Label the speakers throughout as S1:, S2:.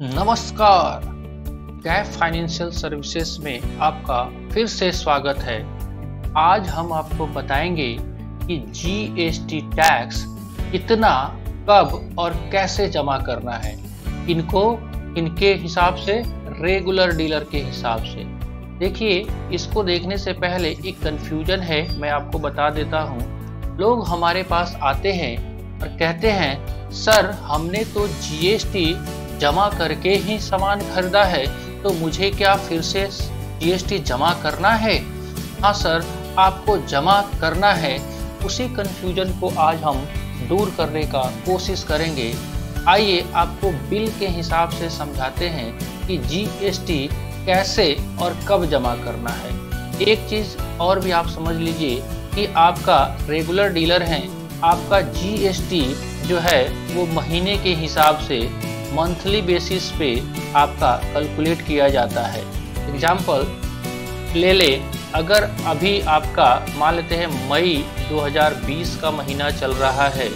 S1: नमस्कार। Kaif financial services में आपका फिर से स्वागत है। आज हम आपको बताएंगे कि जीएसटी टैक्स कितना, कब और कैसे जमा करना है। इनके हिसाब से, रेगुलर डीलर के हिसाब से। देखिए, इसको देखने से पहले एक कंफ्यूजन है, मैं आपको बता देता हूँ। लोग हमारे पास आते हैं और कहते हैं, सर हमने तो जीएसटी जमा करके ही सामान खरीदा है, तो मुझे क्या फिर से जीएसटी जमा करना है? हाँ सर, आपको जमा करना है। उसी कंफ्यूजन को आज हम दूर करने का कोशिश करेंगे। आइए आपको बिल के हिसाब से समझाते हैं कि जीएसटी कैसे और कब जमा करना है। एक चीज और भी आप समझ लीजिए कि आपका रेगुलर डीलर है, आपका जीएसटी जो है वो महीने के हिसाब से, मंथली बेसिस पे आपका कैलकुलेट किया जाता है। एग्जाम्पल ले ले, अगर अभी आपका मान लेते हैं मई 2020 का महीना चल रहा है।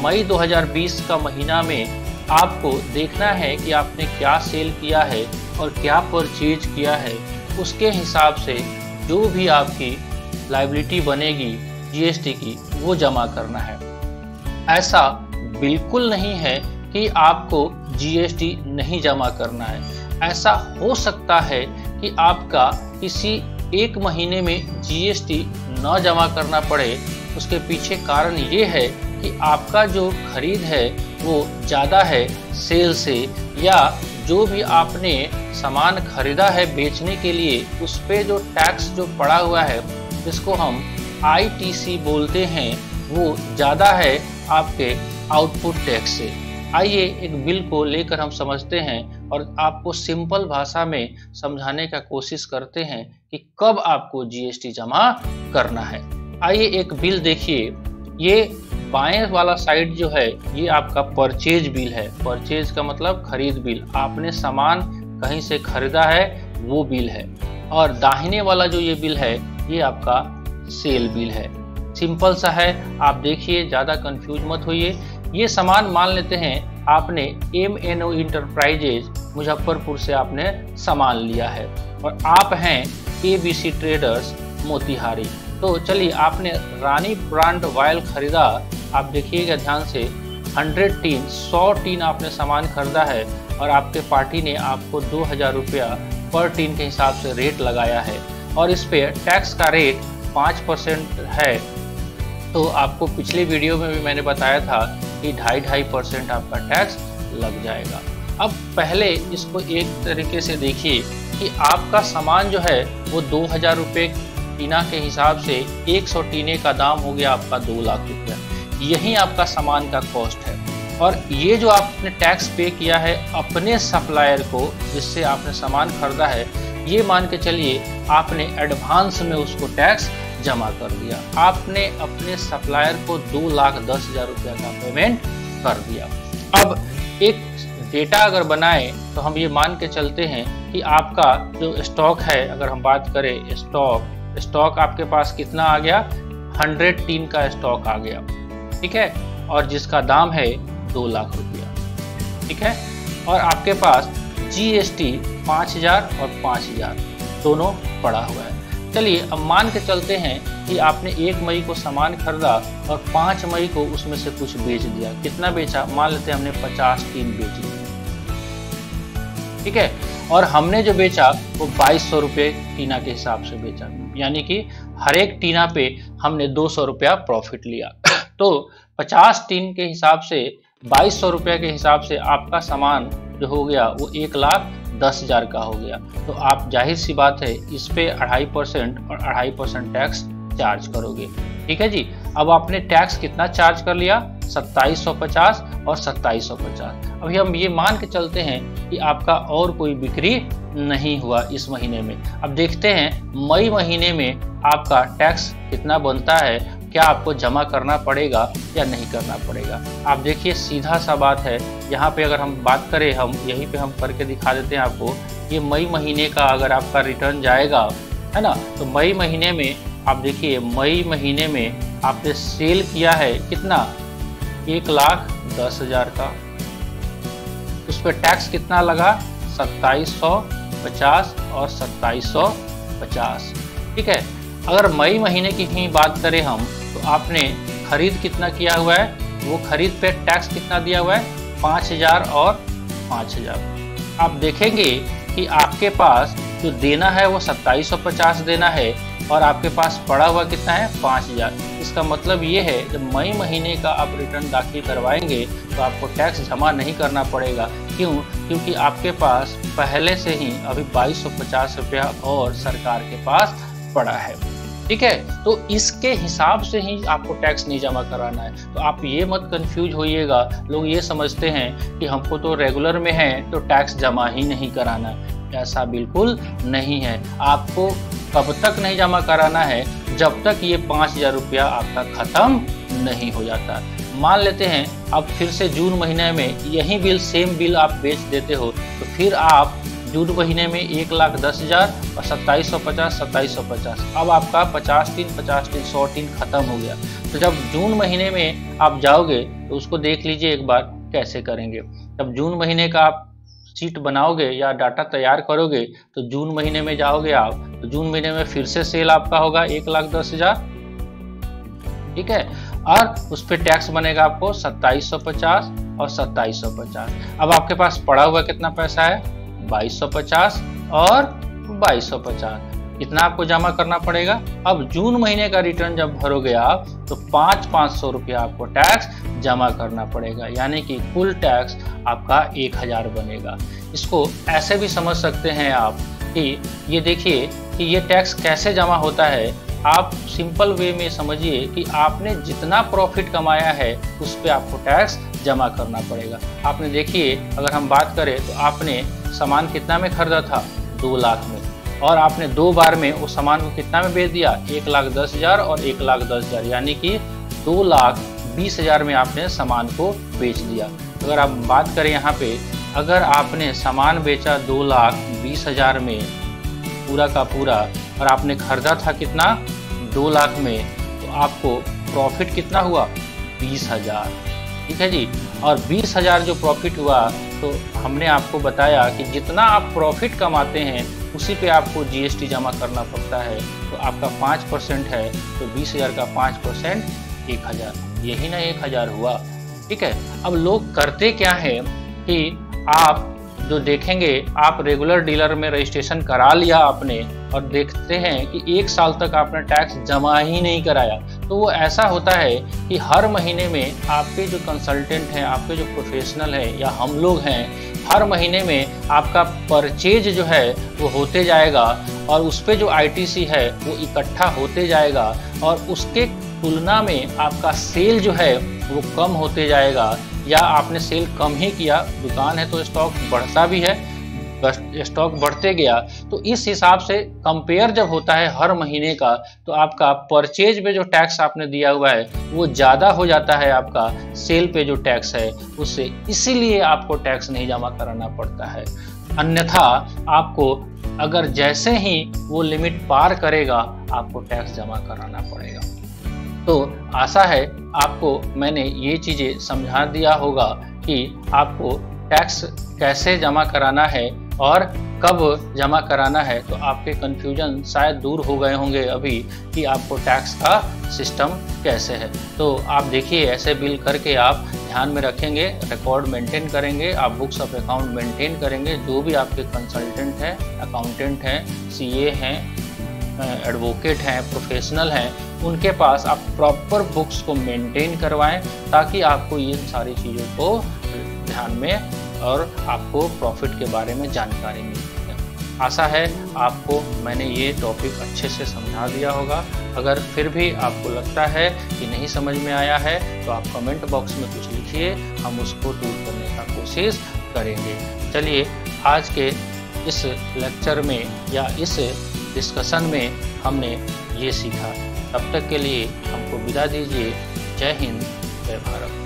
S1: मई 2020 का महीना में आपको देखना है कि आपने क्या सेल किया है और क्या परचेज किया है। उसके हिसाब से जो भी आपकी लायबिलिटी बनेगी जीएसटी की, वो जमा करना है। ऐसा बिल्कुल नहीं है कि आपको जीएसटी नहीं जमा करना है। ऐसा हो सकता है कि आपका किसी एक महीने में जीएसटी न जमा करना पड़े। उसके पीछे कारण ये है कि आपका जो खरीद है वो ज़्यादा है सेल से, या जो भी आपने सामान खरीदा है बेचने के लिए, उस पे जो टैक्स जो पड़ा हुआ है, जिसको हम आईटीसी बोलते हैं, वो ज़्यादा है आपके आउटपुट टैक्स से। आइए एक बिल को लेकर हम समझते हैं और आपको सिंपल भाषा में समझाने का कोशिश करते हैं कि कब आपको जीएसटी जमा करना है। आइए एक बिल देखिए। ये बाएं वाला साइड जो है ये आपका परचेज बिल है। परचेज का मतलब खरीद बिल, आपने सामान कहीं से खरीदा है वो बिल है। और दाहिने वाला जो ये बिल है ये आपका सेल बिल है। सिंपल सा है, आप देखिए, ज़्यादा कंफ्यूज मत होइए। ये सामान मान लेते हैं आपने MNO इंटरप्राइजेज मुजफ्फरपुर से आपने सामान लिया है और आप हैं ABC ट्रेडर्स मोतिहारी। तो चलिए, आपने रानी ब्रांड ऑयल खरीदा। आप देखिएगा ध्यान से, 100 टीन आपने सामान खरीदा है और आपके पार्टी ने आपको 2000 रुपया पर टीन के हिसाब से रेट लगाया है और इस पे टैक्स का रेट 5% है। तो आपको पिछले वीडियो में भी मैंने बताया था कि 2.5% आपका टैक्स लग जाएगा। अब पहले इसको एक तरीके से देखिए कि आपका सामान जो है वो 2000 रुपये टीना के हिसाब से 100 टीने का दाम हो गया आपका 2 लाख रुपया। यही आपका सामान का कॉस्ट है। और ये जो आपने टैक्स पे किया है अपने सप्लायर को, जिससे आपने सामान खरीदा है, ये मान के चलिए आपने एडवांस में उसको टैक्स जमा कर दिया। आपने अपने सप्लायर को 2,10,000 रुपया का पेमेंट कर दिया। अब एक डेटा अगर बनाए तो हम ये मान के चलते हैं कि आपका जो स्टॉक है, अगर हम बात करें स्टॉक आपके पास कितना आ गया, 100 टीन का स्टॉक आ गया, ठीक है, और जिसका दाम है 2 लाख रुपया, ठीक है। और आपके पास जीएसटी 5000 और 5000 दोनों पड़ा हुआ है। चलिए अब मान के चलते हैं कि आपने 1 मई को सामान खरीदा और 5 मई को उसमें से कुछ बेच दिया। कितना बेचा? मान लेते हैं हमने 50 टीन बेच ली, ठीक है। और हमने जो बेचा वो 2200 रुपये टीना के हिसाब से बेचा, यानी कि हर एक टीना पे हमने 200 रुपया प्रॉफिट लिया। तो 50 टीन के हिसाब से 2200 रुपये के हिसाब से आपका सामान जो हो गया वो 1,10,000 का हो गया। तो आप जाहिर सी बात है इस पे 2.5% और 2.5% टैक्स चार्ज करोगे, ठीक है जी। अब आपने टैक्स कितना चार्ज कर लिया? 2750 और 2750। अभी हम ये मान के चलते हैं कि आपका और कोई बिक्री नहीं हुआ इस महीने में। अब देखते हैं मई महीने में आपका टैक्स कितना बनता है, क्या आपको जमा करना पड़ेगा या नहीं करना पड़ेगा। आप देखिए, सीधा सा बात है। यहाँ पे अगर हम बात करें, हम यहीं पे हम करके दिखा देते हैं आपको। ये मई महीने का अगर आपका रिटर्न जाएगा, है ना, तो मई महीने में आप देखिए, मई महीने में आपने सेल किया है कितना, 1,10,000 का। उस पर टैक्स कितना लगा, 2750 और 2750। ठीक है। अगर मई महीने की ही बात करें हम, तो आपने खरीद कितना किया हुआ है, वो खरीद पे टैक्स कितना दिया हुआ है, 5000 और 5000। आप देखेंगे कि आपके पास जो देना है वो 2750 देना है और आपके पास पड़ा हुआ कितना है, 5000। इसका मतलब ये है जब मई महीने का आप रिटर्न दाखिल करवाएंगे तो आपको टैक्स जमा नहीं करना पड़ेगा। क्यों? क्योंकि आपके पास पहले से ही अभी 2250 रुपया और सरकार के पास पड़ा है। ठीक है। तो इसके हिसाब से ही आपको टैक्स नहीं जमा कराना है। तो आप ये मत कंफ्यूज होइएगा। लोग ये समझते हैं कि हमको तो रेगुलर में है तो टैक्स जमा ही नहीं कराना। ऐसा बिल्कुल नहीं है। आपको कब तक नहीं जमा कराना है, जब तक ये 5000 रुपया आपका खत्म नहीं हो जाता। मान लेते हैं अब फिर से जून महीने में यही बिल, सेम बिल आप बेच देते हो, तो फिर आप जून महीने में 1,10,000 और 2750 अब आपका 50 दिन 100 दिन खत्म हो गया। तो जब जून महीने में आप जाओगे तो उसको देख लीजिए एक बार कैसे करेंगे। जब जून महीने का आप शीट बनाओगे या डाटा तैयार करोगे तो जून महीने में जाओगे आप, तो जून महीने में फिर से सेल आपका होगा 1,10,000। ठीक है। और उस पर टैक्स बनेगा आपको 2750 और 2750। अब आपके पास पड़ा हुआ कितना पैसा है, 2250 और 2250। कितना आपको जमा करना पड़ेगा। अब जून महीने का रिटर्न जब भरोगे आप तो 500 रुपया आपको टैक्स जमा करना पड़ेगा, यानी कि कुल टैक्स आपका 1000 बनेगा। इसको ऐसे भी समझ सकते हैं आप कि ये देखिए कि ये टैक्स कैसे जमा होता है। आप सिंपल वे में समझिए कि आपने जितना प्रॉफिट कमाया है उस पर आपको टैक्स जमा करना पड़ेगा। आपने देखिए, अगर हम बात करें तो आपने सामान कितना में खरीदा था, 2 लाख में, और आपने 2 बार में उस सामान को कितना में बेच दिया, 1,10,000 और 1,10,000, यानी कि 2,20,000 में आपने सामान को बेच दिया। अगर आप बात करें यहाँ पे, अगर आपने सामान बेचा 2,20,000 में पूरा का पूरा और आपने खरीदा था कितना, 2 लाख में, तो आपको प्रॉफिट कितना हुआ, 20,000। ठीक है जी। और 20,000 जो प्रॉफिट हुआ तो हमने आपको बताया कि जितना आप प्रॉफिट कमाते हैं उसी पे आपको जीएसटी जमा करना पड़ता है। तो आपका 5% है तो 20,000 का 5% 1,000, यही ना 1,000 हुआ। ठीक है। अब लोग करते क्या है कि आप जो देखेंगे, आप रेगुलर डीलर में रजिस्ट्रेशन करा लिया आपने और देखते हैं कि 1 साल तक आपने टैक्स जमा ही नहीं कराया। तो वो ऐसा होता है कि हर महीने में आपके जो कंसल्टेंट हैं, आपके जो प्रोफेशनल हैं या हम लोग हैं, हर महीने में आपका परचेज जो है वो होते जाएगा और उस पर जो आईटीसी है वो इकट्ठा होते जाएगा और उसके तुलना में आपका सेल जो है वो कम होते जाएगा, या आपने सेल कम ही किया, दुकान है तो स्टॉक बढ़ता भी है, स्टॉक बढ़ते गया। तो इस हिसाब से कंपेयर जब होता है हर महीने का, तो आपका परचेज पे जो टैक्स आपने दिया हुआ है वो ज़्यादा हो जाता है आपका सेल पे जो टैक्स है उससे, इसीलिए आपको टैक्स नहीं जमा कराना पड़ता है। अन्यथा आपको अगर जैसे ही वो लिमिट पार करेगा आपको टैक्स जमा कराना पड़ेगा। तो आशा है आपको मैंने ये चीज़ें समझा दिया होगा कि आपको टैक्स कैसे जमा कराना है और कब जमा कराना है। तो आपके कन्फ्यूजन शायद दूर हो गए होंगे अभी कि आपको टैक्स का सिस्टम कैसे है। तो आप देखिए, ऐसे बिल करके आप ध्यान में रखेंगे, रिकॉर्ड मेंटेन करेंगे, आप बुक्स ऑफ अकाउंट मेंटेन करेंगे। जो भी आपके कंसल्टेंट हैं, अकाउंटेंट हैं, सीए हैं, एडवोकेट हैं, प्रोफेशनल हैं, उनके पास आप प्रॉपर बुक्स को मेंटेन करवाएं ताकि आपको ये सारी चीज़ों को ध्यान में और आपको प्रॉफिट के बारे में जानकारी मिल सके। आशा है आपको मैंने ये टॉपिक अच्छे से समझा दिया होगा। अगर फिर भी आपको लगता है कि नहीं समझ में आया है तो आप कमेंट बॉक्स में कुछ लिखिए, हम उसको दूर करने का कोशिश करेंगे। चलिए, आज के इस लेक्चर में या इस डिस्कशन में हमने ये सीखा। तब तक के लिए हमको विदा दीजिए। जय हिंद, जय भारत।